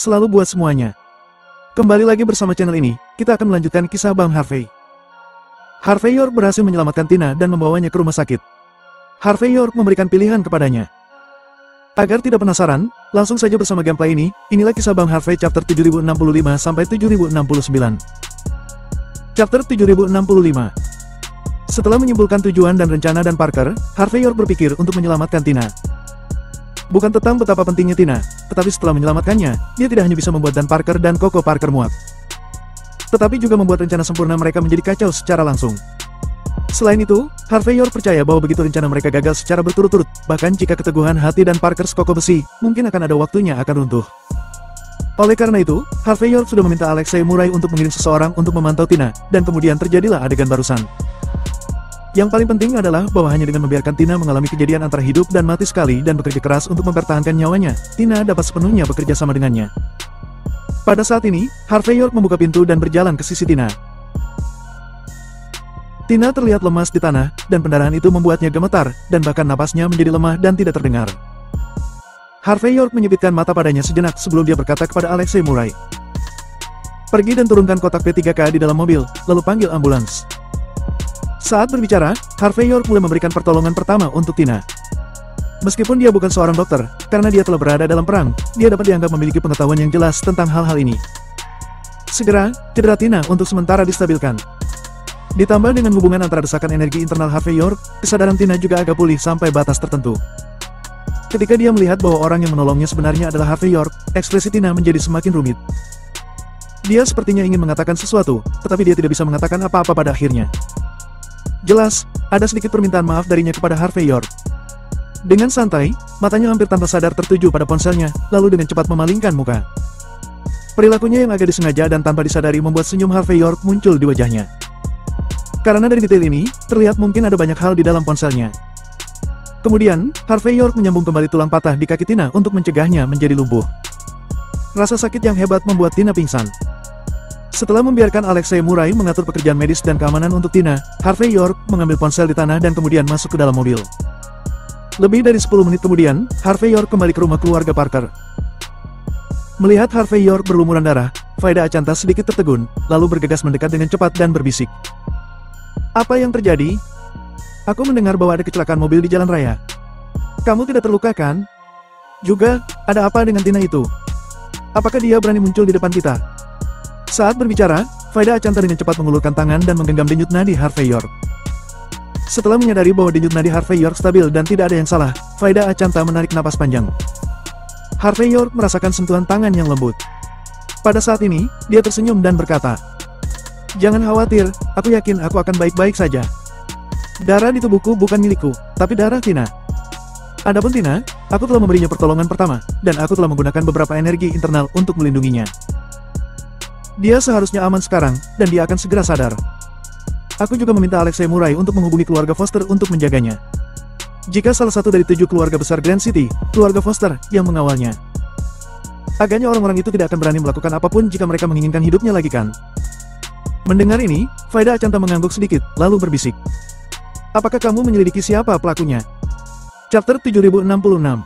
selalu buat semuanya. Kembali lagi bersama channel ini, kita akan melanjutkan kisah Bang Harvey. Harvey York berhasil menyelamatkan Tina dan membawanya ke rumah sakit. Harvey York memberikan pilihan kepadanya. Agar tidak penasaran, langsung saja bersama gameplay ini, inilah kisah Bang Harvey chapter 7065 sampai 7069. Chapter 7065. Setelah menyimpulkan tujuan dan rencana dan Parker, Harvey York berpikir untuk menyelamatkan Tina. Bukan tentang betapa pentingnya Tina, tetapi setelah menyelamatkannya, dia tidak hanya bisa membuat Dan Parker dan Coco Parker muak, tetapi juga membuat rencana sempurna mereka menjadi kacau secara langsung. Selain itu, Harvey York percaya bahwa begitu rencana mereka gagal secara berturut-turut, bahkan jika keteguhan hati Dan Parker sekoko besi, mungkin akan ada waktunya akan runtuh. Oleh karena itu, Harvey York sudah meminta Alexei Murray untuk mengirim seseorang untuk memantau Tina, dan kemudian terjadilah adegan barusan. Yang paling penting adalah bahwa hanya dengan membiarkan Tina mengalami kejadian antara hidup dan mati sekali dan bekerja keras untuk mempertahankan nyawanya, Tina dapat sepenuhnya bekerja sama dengannya. Pada saat ini, Harvey York membuka pintu dan berjalan ke sisi Tina. Tina terlihat lemas di tanah, dan pendarahan itu membuatnya gemetar, dan bahkan napasnya menjadi lemah dan tidak terdengar. Harvey York menyipitkan mata padanya sejenak sebelum dia berkata kepada Alexei Murray, "Pergi dan turunkan kotak P3K di dalam mobil, lalu panggil ambulans." Saat berbicara, Harvey York mulai memberikan pertolongan pertama untuk Tina. Meskipun dia bukan seorang dokter, karena dia telah berada dalam perang, dia dapat dianggap memiliki pengetahuan yang jelas tentang hal-hal ini. Segera, cedera Tina untuk sementara distabilkan. Ditambah dengan hubungan antara desakan energi internal Harvey York, kesadaran Tina juga agak pulih sampai batas tertentu. Ketika dia melihat bahwa orang yang menolongnya sebenarnya adalah Harvey York, ekspresi Tina menjadi semakin rumit. Dia sepertinya ingin mengatakan sesuatu, tetapi dia tidak bisa mengatakan apa-apa pada akhirnya. Jelas, ada sedikit permintaan maaf darinya kepada Harvey York. Dengan santai, matanya hampir tanpa sadar tertuju pada ponselnya, lalu dengan cepat memalingkan muka. Perilakunya yang agak disengaja dan tanpa disadari membuat senyum Harvey York muncul di wajahnya. Karena dari detail ini, terlihat mungkin ada banyak hal di dalam ponselnya. Kemudian, Harvey York menyambung kembali tulang patah di kaki Tina untuk mencegahnya menjadi lumpuh. Rasa sakit yang hebat membuat Tina pingsan. Setelah membiarkan Alexei Murray mengatur pekerjaan medis dan keamanan untuk Tina, Harvey York mengambil ponsel di tanah dan kemudian masuk ke dalam mobil. Lebih dari 10 menit kemudian, Harvey York kembali ke rumah keluarga Parker. Melihat Harvey York berlumuran darah, Faida Achanta sedikit tertegun, lalu bergegas mendekat dengan cepat dan berbisik. "Apa yang terjadi? Aku mendengar bahwa ada kecelakaan mobil di jalan raya. Kamu tidak terluka kan? Juga, ada apa dengan Tina itu? Apakah dia berani muncul di depan kita?" Saat berbicara, Faida Achanta dengan cepat mengulurkan tangan dan menggenggam denyut nadi Harvey York. Setelah menyadari bahwa denyut nadi Harvey York stabil dan tidak ada yang salah, Faida Achanta menarik napas panjang. Harvey York merasakan sentuhan tangan yang lembut. Pada saat ini, dia tersenyum dan berkata, "Jangan khawatir, aku yakin aku akan baik-baik saja. Darah di tubuhku bukan milikku, tapi darah Tina. Adapun Tina, aku telah memberinya pertolongan pertama, dan aku telah menggunakan beberapa energi internal untuk melindunginya. Dia seharusnya aman sekarang, dan dia akan segera sadar. Aku juga meminta Alexei Murray untuk menghubungi keluarga Foster untuk menjaganya. Jika salah satu dari 7 keluarga besar Grand City, keluarga Foster, yang mengawalnya. Agaknya orang-orang itu tidak akan berani melakukan apapun jika mereka menginginkan hidupnya lagi kan?" Mendengar ini, Faida Achanta mengangguk sedikit, lalu berbisik, "Apakah kamu menyelidiki siapa pelakunya?" Chapter 7066.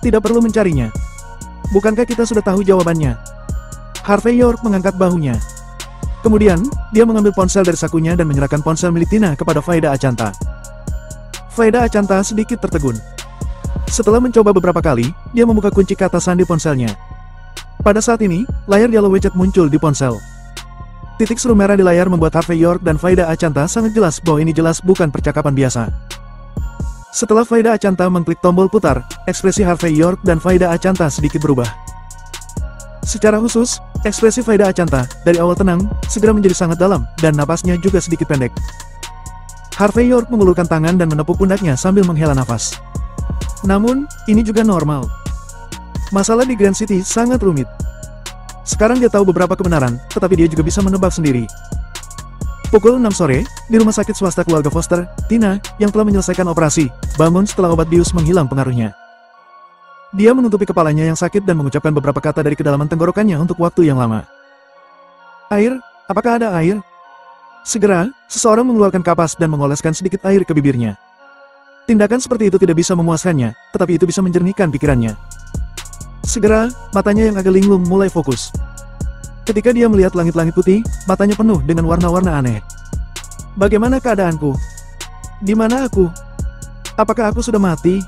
Tidak perlu mencarinya. Bukankah kita sudah tahu jawabannya? Harvey York mengangkat bahunya. Kemudian, dia mengambil ponsel dari sakunya dan menyerahkan ponsel milik Tina kepada Faida Achanta. Faida Achanta sedikit tertegun. Setelah mencoba beberapa kali, dia membuka kunci kata sandi ponselnya. Pada saat ini, layar Yellow Widget muncul di ponsel. Titik seru merah di layar membuat Harvey York dan Faida Achanta sangat jelas bahwa ini jelas bukan percakapan biasa. Setelah Faida Achanta mengklik tombol putar, ekspresi Harvey York dan Faida Achanta sedikit berubah. Secara khusus, ekspresi Faida Achanta, dari awal tenang, segera menjadi sangat dalam, dan napasnya juga sedikit pendek. Harvey York mengulurkan tangan dan menepuk pundaknya sambil menghela nafas. Namun, ini juga normal. Masalah di Grand City sangat rumit. Sekarang dia tahu beberapa kebenaran, tetapi dia juga bisa menebak sendiri. Pukul 6 sore, di rumah sakit swasta keluarga Foster, Tina, yang telah menyelesaikan operasi, bangun setelah obat bius menghilang pengaruhnya. Dia menutupi kepalanya yang sakit dan mengucapkan beberapa kata dari kedalaman tenggorokannya untuk waktu yang lama. "Air? Apakah ada air?" Segera, seseorang mengeluarkan kapas dan mengoleskan sedikit air ke bibirnya. Tindakan seperti itu tidak bisa memuaskannya, tetapi itu bisa menjernihkan pikirannya. Segera, matanya yang agak linglung mulai fokus. Ketika dia melihat langit-langit putih, matanya penuh dengan warna-warna aneh. Bagaimana keadaanku? Di mana aku? Apakah aku sudah mati?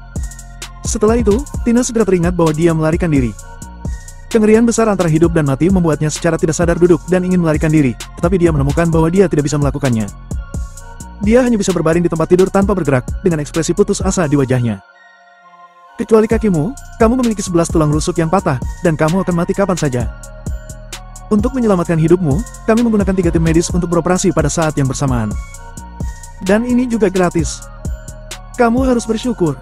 Setelah itu, Tina segera teringat bahwa dia melarikan diri. Kengerian besar antara hidup dan mati membuatnya secara tidak sadar duduk dan ingin melarikan diri, tetapi dia menemukan bahwa dia tidak bisa melakukannya. Dia hanya bisa berbaring di tempat tidur tanpa bergerak, dengan ekspresi putus asa di wajahnya. Kecuali kakimu, kamu memiliki 11 tulang rusuk yang patah, dan kamu akan mati kapan saja. Untuk menyelamatkan hidupmu, kami menggunakan 3 tim medis untuk beroperasi pada saat yang bersamaan. Dan ini juga gratis. Kamu harus bersyukur.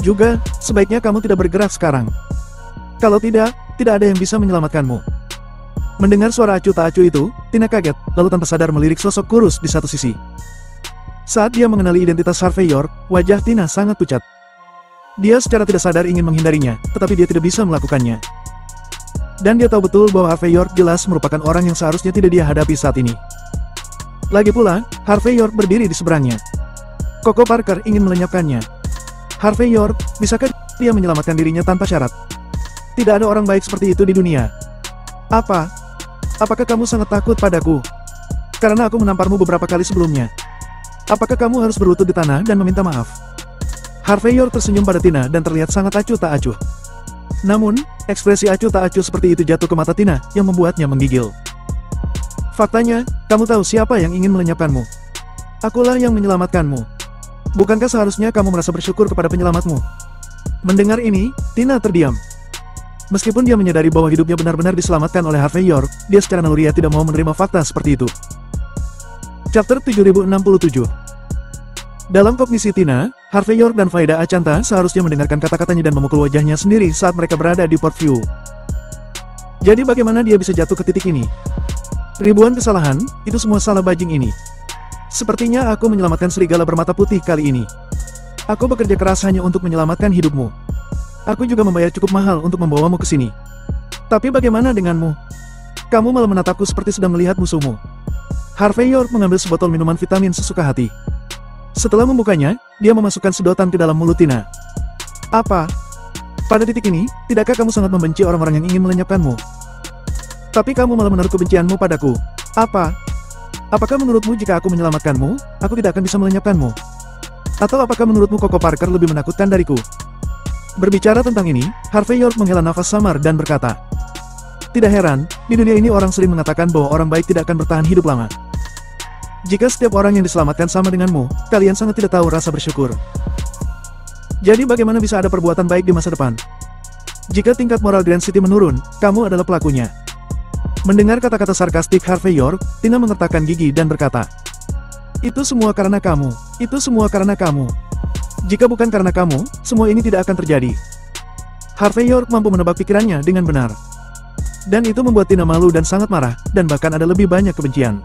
Juga, sebaiknya kamu tidak bergerak sekarang. Kalau tidak, tidak ada yang bisa menyelamatkanmu. Mendengar suara acuh tak acuh itu, Tina kaget, lalu tanpa sadar melirik sosok kurus di satu sisi. Saat dia mengenali identitas Harvey York, wajah Tina sangat pucat. Dia secara tidak sadar ingin menghindarinya, tetapi dia tidak bisa melakukannya. Dan dia tahu betul bahwa Harvey York jelas merupakan orang yang seharusnya tidak dia hadapi saat ini. Lagi pula, Harvey York berdiri di seberangnya. Coco Parker ingin melenyapkannya. Harvey York, bisakah dia menyelamatkan dirinya tanpa syarat? Tidak ada orang baik seperti itu di dunia. Apa? Apakah kamu sangat takut padaku? Karena aku menamparmu beberapa kali sebelumnya. Apakah kamu harus berlutut di tanah dan meminta maaf? Harvey York tersenyum pada Tina dan terlihat sangat acuh tak acuh. Namun, ekspresi acuh tak acuh seperti itu jatuh ke mata Tina, yang membuatnya menggigil. Faktanya, kamu tahu siapa yang ingin melenyapkanmu. Akulah yang menyelamatkanmu. Bukankah seharusnya kamu merasa bersyukur kepada penyelamatmu? Mendengar ini, Tina terdiam. Meskipun dia menyadari bahwa hidupnya benar-benar diselamatkan oleh Harvey York, dia secara naluriah tidak mau menerima fakta seperti itu. Chapter 7067. Dalam kognisi Tina, Harvey York dan Faida Achanta seharusnya mendengarkan kata-katanya dan memukul wajahnya sendiri saat mereka berada di Port View. Jadi bagaimana dia bisa jatuh ke titik ini? Ribuan kesalahan, itu semua salah bajing ini. Sepertinya aku menyelamatkan serigala bermata putih kali ini. Aku bekerja keras hanya untuk menyelamatkan hidupmu. Aku juga membayar cukup mahal untuk membawamu ke sini. Tapi bagaimana denganmu? Kamu malah menatapku seperti sedang melihat musuhmu. Harvey York mengambil sebotol minuman vitamin sesuka hati. Setelah membukanya, dia memasukkan sedotan ke dalam mulut Tina. Apa? Pada titik ini, tidakkah kamu sangat membenci orang-orang yang ingin melenyapkanmu? Tapi kamu malah menaruh kebencianmu padaku. Apa? Apakah menurutmu jika aku menyelamatkanmu, aku tidak akan bisa melenyapkanmu? Atau apakah menurutmu Coco Parker lebih menakutkan dariku? Berbicara tentang ini, Harvey York menghela nafas samar dan berkata, tidak heran, di dunia ini orang sering mengatakan bahwa orang baik tidak akan bertahan hidup lama. Jika setiap orang yang diselamatkan sama denganmu, kalian sangat tidak tahu rasa bersyukur. Jadi bagaimana bisa ada perbuatan baik di masa depan? Jika tingkat moral Grand City menurun, kamu adalah pelakunya. Mendengar kata-kata sarkastik Harvey York, Tina mengertakkan gigi dan berkata, itu semua karena kamu, itu semua karena kamu. Jika bukan karena kamu, semua ini tidak akan terjadi. Harvey York mampu menebak pikirannya dengan benar. Dan itu membuat Tina malu dan sangat marah, dan bahkan ada lebih banyak kebencian.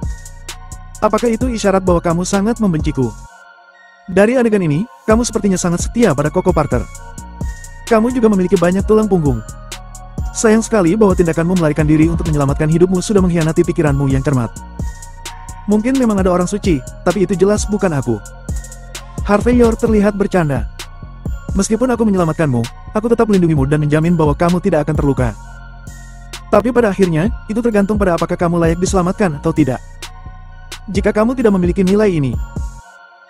Apakah itu isyarat bahwa kamu sangat membenciku? Dari adegan ini, kamu sepertinya sangat setia pada Coco Parker. Kamu juga memiliki banyak tulang punggung. Sayang sekali bahwa tindakanmu melarikan diri untuk menyelamatkan hidupmu sudah mengkhianati pikiranmu yang cermat. Mungkin memang ada orang suci, tapi itu jelas bukan aku. Harvey York terlihat bercanda. Meskipun aku menyelamatkanmu, aku tetap melindungimu dan menjamin bahwa kamu tidak akan terluka. Tapi pada akhirnya, itu tergantung pada apakah kamu layak diselamatkan atau tidak. Jika kamu tidak memiliki nilai ini.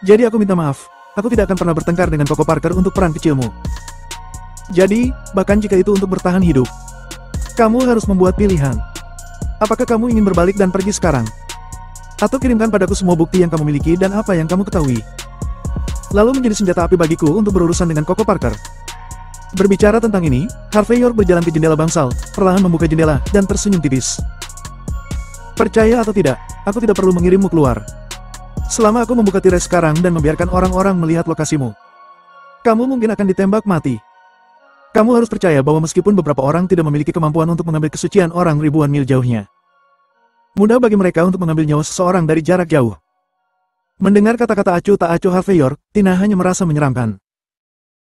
Jadi aku minta maaf, aku tidak akan pernah bertengkar dengan Coco Parker untuk peran kecilmu. Jadi, bahkan jika itu untuk bertahan hidup, kamu harus membuat pilihan. Apakah kamu ingin berbalik dan pergi sekarang? Atau kirimkan padaku semua bukti yang kamu miliki dan apa yang kamu ketahui. Lalu menjadi senjata api bagiku untuk berurusan dengan Coco Parker. Berbicara tentang ini, Harvey York berjalan ke jendela bangsal, perlahan membuka jendela, dan tersenyum tipis. Percaya atau tidak, aku tidak perlu mengirimmu keluar. Selama aku membuka tirai sekarang dan membiarkan orang-orang melihat lokasimu, kamu mungkin akan ditembak mati. Kamu harus percaya bahwa meskipun beberapa orang tidak memiliki kemampuan untuk mengambil kesucian orang ribuan mil jauhnya, mudah bagi mereka untuk mengambil nyawa seseorang dari jarak jauh. Mendengar kata-kata acuh tak acuh Harvey York, Tina hanya merasa menyeramkan.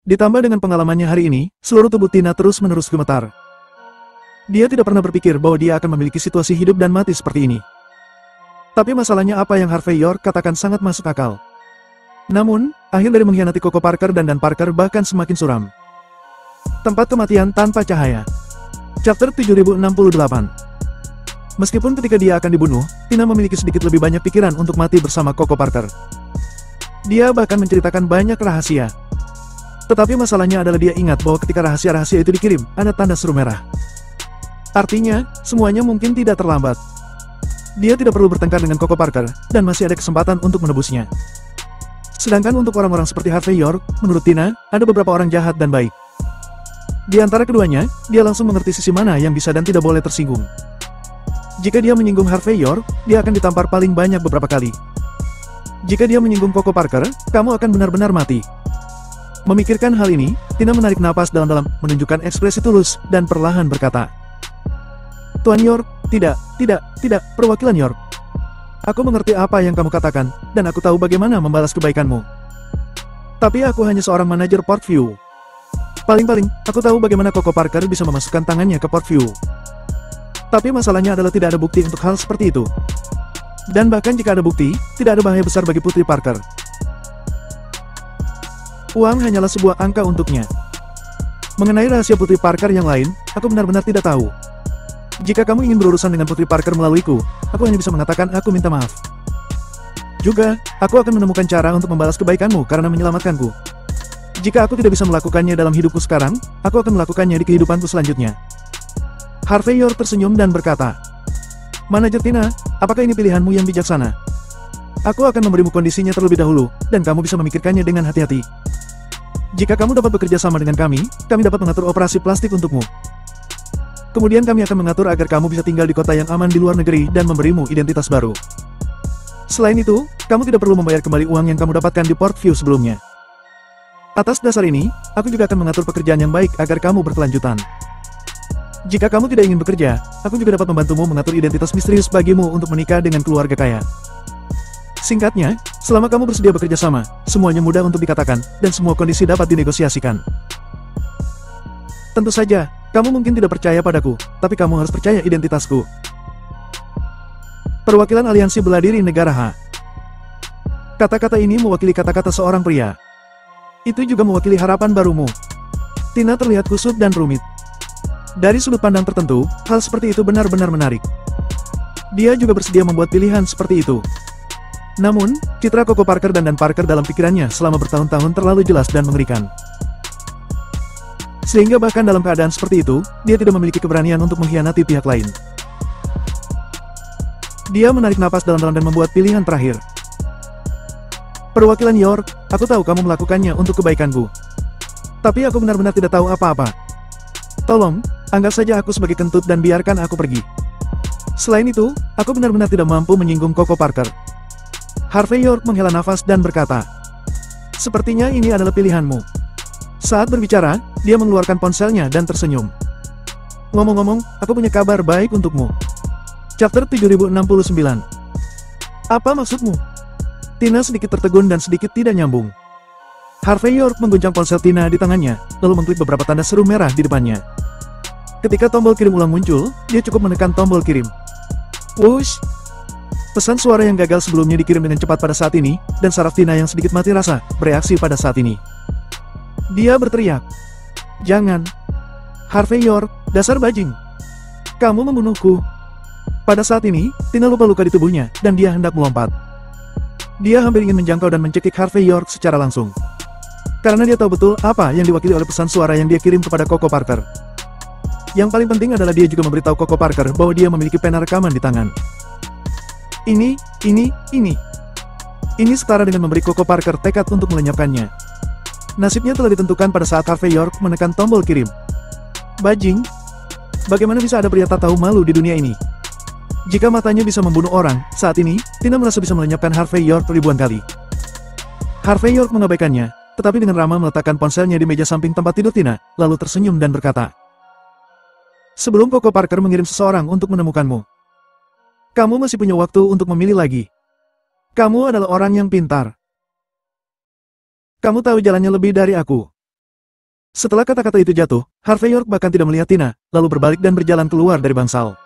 Ditambah dengan pengalamannya hari ini, seluruh tubuh Tina terus-menerus gemetar. Dia tidak pernah berpikir bahwa dia akan memiliki situasi hidup dan mati seperti ini. Tapi masalahnya apa yang Harvey York katakan sangat masuk akal. Namun, akhir dari mengkhianati Coco Parker dan Dan Parker bahkan semakin suram. Tempat kematian tanpa cahaya. Chapter 7068. Meskipun ketika dia akan dibunuh, Tina memiliki sedikit lebih banyak pikiran untuk mati bersama Coco Parker. Dia bahkan menceritakan banyak rahasia. Tetapi masalahnya adalah dia ingat bahwa ketika rahasia-rahasia itu dikirim, ada tanda seru merah. Artinya, semuanya mungkin tidak terlambat. Dia tidak perlu bertengkar dengan Coco Parker, dan masih ada kesempatan untuk menebusnya. Sedangkan untuk orang-orang seperti Harvey York, menurut Tina, ada beberapa orang jahat dan baik. Di antara keduanya, dia langsung mengerti sisi mana yang bisa dan tidak boleh tersinggung. Jika dia menyinggung Harvey York, dia akan ditampar paling banyak beberapa kali. Jika dia menyinggung Coco Parker, kamu akan benar-benar mati. Memikirkan hal ini, Tina menarik napas dalam-dalam, menunjukkan ekspresi tulus, dan perlahan berkata, Tuan York, tidak, perwakilan York. Aku mengerti apa yang kamu katakan, dan aku tahu bagaimana membalas kebaikanmu. Tapi aku hanya seorang manajer Portview. Paling-paling, aku tahu bagaimana Coco Parker bisa memasukkan tangannya ke Portview. Tapi masalahnya adalah tidak ada bukti untuk hal seperti itu. Dan bahkan jika ada bukti, tidak ada bahaya besar bagi Putri Parker. Uang hanyalah sebuah angka untuknya. Mengenai rahasia Putri Parker yang lain, aku benar-benar tidak tahu. Jika kamu ingin berurusan dengan Putri Parker melaluiku, aku hanya bisa mengatakan aku minta maaf. Juga, aku akan menemukan cara untuk membalas kebaikanmu karena menyelamatkanku. Jika aku tidak bisa melakukannya dalam hidupku sekarang, aku akan melakukannya di kehidupanku selanjutnya. Harvey York tersenyum dan berkata, Manajer Tina, apakah ini pilihanmu yang bijaksana? Aku akan memberimu kondisinya terlebih dahulu, dan kamu bisa memikirkannya dengan hati-hati. Jika kamu dapat bekerja sama dengan kami dapat mengatur operasi plastik untukmu. Kemudian kami akan mengatur agar kamu bisa tinggal di kota yang aman di luar negeri dan memberimu identitas baru. Selain itu, kamu tidak perlu membayar kembali uang yang kamu dapatkan di Portview sebelumnya. Atas dasar ini, aku juga akan mengatur pekerjaan yang baik agar kamu berkelanjutan. Jika kamu tidak ingin bekerja, aku juga dapat membantumu mengatur identitas misterius bagimu untuk menikah dengan keluarga kaya. Singkatnya, selama kamu bersedia bekerja sama, semuanya mudah untuk dikatakan, dan semua kondisi dapat dinegosiasikan. Tentu saja, kamu mungkin tidak percaya padaku, tapi kamu harus percaya identitasku. Perwakilan Aliansi Beladiri Negara H. Kata-kata ini mewakili kata-kata seorang pria. Itu juga mewakili harapan barumu. Tina terlihat kusut dan rumit. Dari sudut pandang tertentu, hal seperti itu benar-benar menarik. Dia juga bersedia membuat pilihan seperti itu. Namun, citra Coco Parker dan Parker dalam pikirannya selama bertahun-tahun terlalu jelas dan mengerikan. Sehingga bahkan dalam keadaan seperti itu, dia tidak memiliki keberanian untuk mengkhianati pihak lain. Dia menarik napas dalam-dalam dan membuat pilihan terakhir. Perwakilan York, aku tahu kamu melakukannya untuk kebaikanku. Tapi aku benar-benar tidak tahu apa-apa. Tolong, anggap saja aku sebagai kentut dan biarkan aku pergi. Selain itu, aku benar-benar tidak mampu menyinggung Coco Parker. Harvey York menghela nafas dan berkata, Sepertinya ini adalah pilihanmu. Saat berbicara, dia mengeluarkan ponselnya dan tersenyum. Ngomong-ngomong, aku punya kabar baik untukmu. Chapter 7069. Apa maksudmu? Tina sedikit tertegun dan sedikit tidak nyambung. Harvey York mengguncang ponsel Tina di tangannya, lalu mengklik beberapa tanda seru merah di depannya. Ketika tombol kirim ulang muncul, dia cukup menekan tombol kirim. Wush! Pesan suara yang gagal sebelumnya dikirim dengan cepat pada saat ini, dan saraf Tina yang sedikit mati rasa, bereaksi pada saat ini. Dia berteriak. Jangan! Harvey York, dasar bajing! Kamu membunuhku! Pada saat ini, Tina lupa luka di tubuhnya, dan dia hendak melompat. Dia hampir ingin menjangkau dan mencekik Harvey York secara langsung. Karena dia tahu betul apa yang diwakili oleh pesan suara yang dia kirim kepada Coco Parker. Yang paling penting adalah dia juga memberitahu Coco Parker bahwa dia memiliki pena rekaman di tangan. Ini setara dengan memberi Coco Parker tekad untuk melenyapkannya. Nasibnya telah ditentukan pada saat Harvey York menekan tombol kirim. Bajing! Bagaimana bisa ada pria tak tahu malu di dunia ini? Jika matanya bisa membunuh orang, saat ini, Tina merasa bisa melenyapkan Harvey York ribuan kali. Harvey York mengabaikannya, tetapi dengan ramah meletakkan ponselnya di meja samping tempat tidur Tina, lalu tersenyum dan berkata, Sebelum Coco Parker mengirim seseorang untuk menemukanmu, kamu masih punya waktu untuk memilih lagi. Kamu adalah orang yang pintar. Kamu tahu jalannya lebih dari aku. Setelah kata-kata itu jatuh, Harvey York bahkan tidak melihat Tina, lalu berbalik dan berjalan keluar dari bangsal.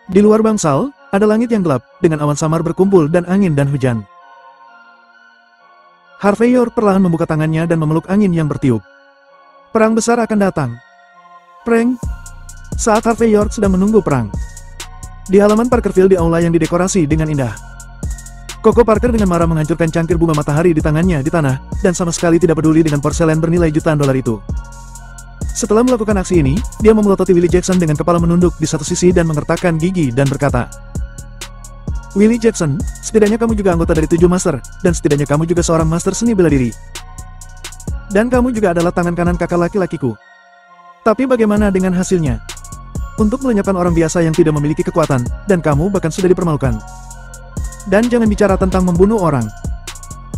Di luar bangsal, ada langit yang gelap, dengan awan samar berkumpul dan angin dan hujan. Harvey York perlahan membuka tangannya dan memeluk angin yang bertiup. Perang besar akan datang. Prank. Saat Harvey York sedang menunggu perang. Di halaman Parkerville di aula yang didekorasi dengan indah. Coco Parker dengan marah menghancurkan cangkir bunga matahari di tangannya di tanah, dan sama sekali tidak peduli dengan porselen bernilai jutaan dolar itu. Setelah melakukan aksi ini, dia memelototi Willie Jackson dengan kepala menunduk di satu sisi dan mengertakkan gigi dan berkata, "Willie Jackson, setidaknya kamu juga anggota dari 7 master, dan setidaknya kamu juga seorang master seni bela diri. Dan kamu juga adalah tangan kanan kakak laki-lakiku. Tapi bagaimana dengan hasilnya? Untuk melenyapkan orang biasa yang tidak memiliki kekuatan, dan kamu bahkan sudah dipermalukan. Dan jangan bicara tentang membunuh orang.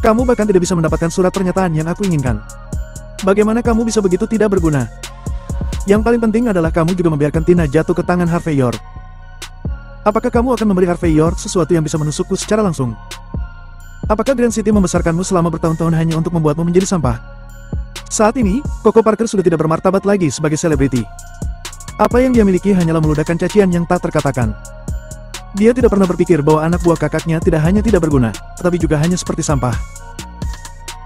Kamu bahkan tidak bisa mendapatkan surat pernyataan yang aku inginkan. Bagaimana kamu bisa begitu tidak berguna? Yang paling penting adalah kamu juga membiarkan Tina jatuh ke tangan Harvey York. Apakah kamu akan memberi Harvey York sesuatu yang bisa menusukku secara langsung? Apakah Grand City membesarkanmu selama bertahun-tahun hanya untuk membuatmu menjadi sampah?" Saat ini, Coco Parker sudah tidak bermartabat lagi sebagai selebriti. Apa yang dia miliki hanyalah meludahkan cacian yang tak terkatakan. Dia tidak pernah berpikir bahwa anak buah kakaknya tidak hanya tidak berguna, tetapi juga hanya seperti sampah.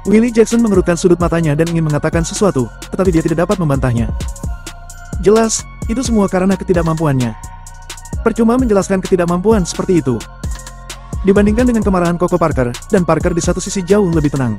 Willie Jackson mengerutkan sudut matanya dan ingin mengatakan sesuatu, tetapi dia tidak dapat membantahnya. Jelas, itu semua karena ketidakmampuannya. Percuma menjelaskan ketidakmampuan seperti itu. Dibandingkan dengan kemarahan Coco Parker, dan Parker di satu sisi jauh lebih tenang.